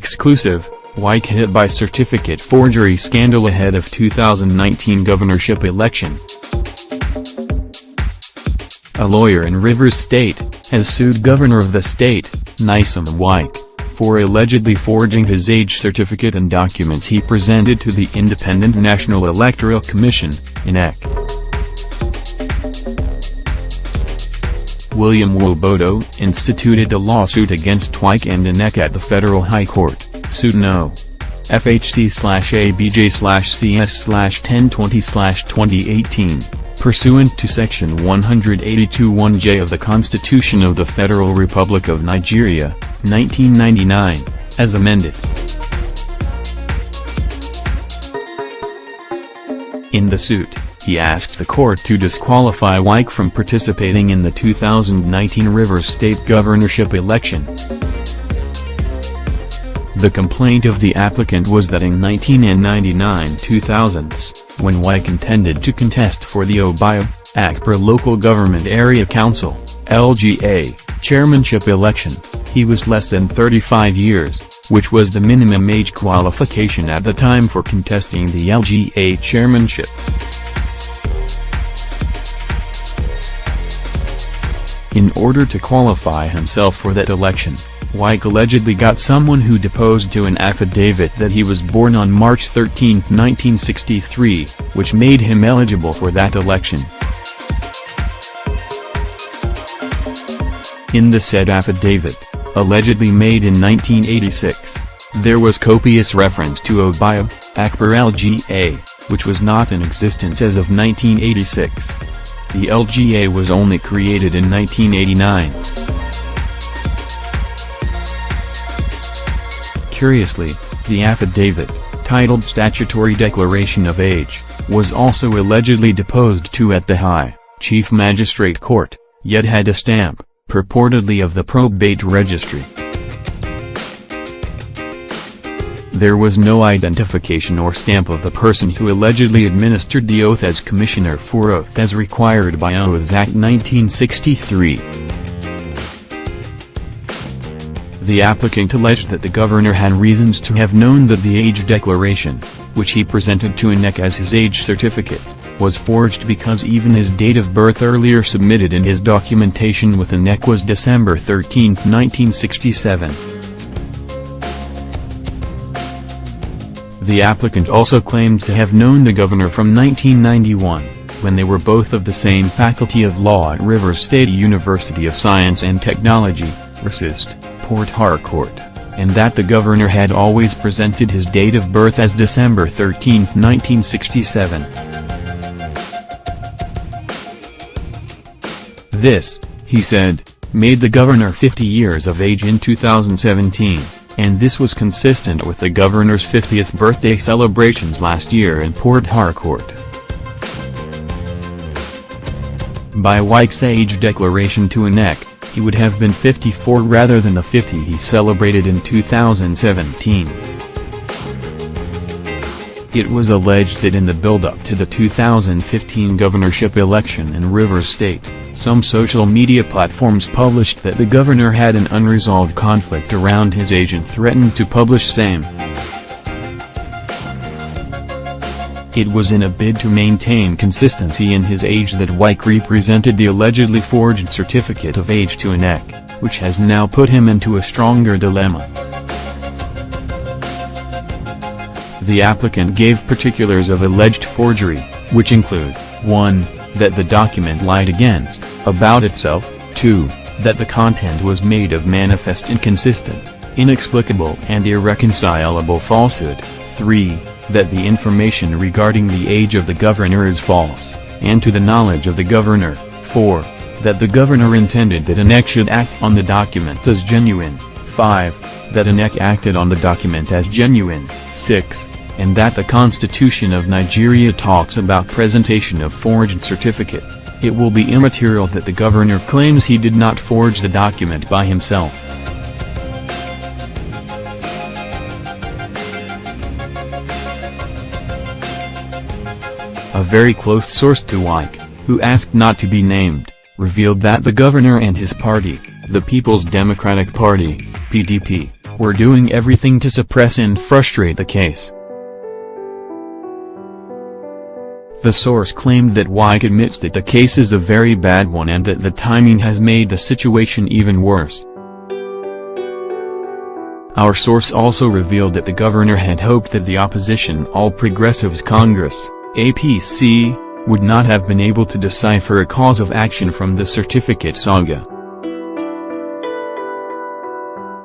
Exclusive, Wike hit by certificate forgery scandal ahead of 2019 governorship election. A lawyer in Rivers State has sued governor of the state, Wike, for allegedly forging his age certificate and documents he presented to the Independent National Electoral Commission, INEC. William Wobodo instituted a lawsuit against Wike and INEC at the Federal High Court, suit No. FHC/ABJ/CS/1020/2018, pursuant to Section 182(1)(j) of the Constitution of the Federal Republic of Nigeria, 1999, as amended. In the suit, he asked the court to disqualify Wike from participating in the 2019 Rivers State governorship election. The complaint of the applicant was that in 1999-2000s, when Wike intended to contest for the Akpra Local Government Area Council (LGA) chairmanship election, he was less than 35 years, which was the minimum age qualification at the time for contesting the LGA chairmanship. In order to qualify himself for that election, Wike allegedly got someone who deposed to an affidavit that he was born on March 13, 1963, which made him eligible for that election. In the said affidavit, allegedly made in 1986, there was copious reference to Akpra LGA, which was not in existence as of 1986. The LGA was only created in 1989. Curiously, the affidavit, titled Statutory Declaration of Age, was also allegedly deposed to at the High Chief Magistrate Court, yet had a stamp, purportedly of the probate registry. There was no identification or stamp of the person who allegedly administered the oath as Commissioner for Oath as required by Oaths Act 1963. The applicant alleged that the governor had reasons to have known that the age declaration, which he presented to INEC as his age certificate, was forged because even his date of birth earlier submitted in his documentation with INEC was December 13, 1967. The applicant also claimed to have known the governor from 1991, when they were both of the same Faculty of Law at Rivers State University of Science and Technology, RSUST, Port Harcourt, and that the governor had always presented his date of birth as December 13, 1967. This, he said, made the governor 50 years of age in 2017. And this was consistent with the governor's 50th birthday celebrations last year in Port Harcourt. By Wike's age declaration to INEC, he would have been 54 rather than the 50 he celebrated in 2017. It was alleged that in the build-up to the 2015 governorship election in Rivers State, some social media platforms published that the governor had an unresolved conflict around his age and threatened to publish same. It was in a bid to maintain consistency in his age that Wike represented the allegedly forged certificate of age to INEC, which has now put him into a stronger dilemma. The applicant gave particulars of alleged forgery, which include, 1. that the document lied about itself, 2. that the content was made of manifest inconsistent, inexplicable and irreconcilable falsehood, 3. that the information regarding the age of the governor is false, and to the knowledge of the governor, 4. that the governor intended that INEC should act on the document as genuine, 5. that INEC acted on the document as genuine, 6. and that the Constitution of Nigeria talks about presentation of forged certificate. It will be immaterial that the governor claims he did not forge the document by himself. A very close source to Wike, who asked not to be named, revealed that the governor and his party, the People's Democratic Party, PDP, were doing everything to suppress and frustrate the case. The source claimed that Wike admits that the case is a very bad one and that the timing has made the situation even worse. Our source also revealed that the governor had hoped that the opposition All Progressives Congress, APC, would not have been able to decipher a cause of action from the certificate saga.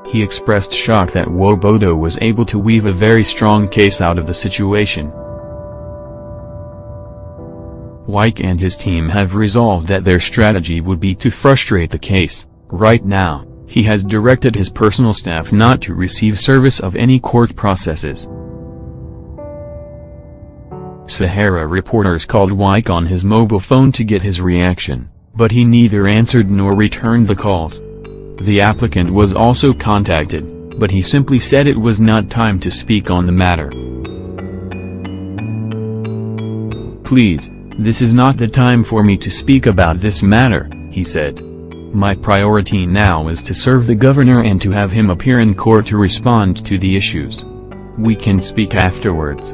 He expressed shock that Swoboda was able to weave a very strong case out of the situation. Wike and his team have resolved that their strategy would be to frustrate the case. Right now, he has directed his personal staff not to receive service of any court processes. Sahara reporters called Wike on his mobile phone to get his reaction, but he neither answered nor returned the calls. The applicant was also contacted, but he simply said it was not time to speak on the matter. "Please, this is not the time for me to speak about this matter," he said. "My priority now is to serve the governor and to have him appear in court to respond to the issues. We can speak afterwards."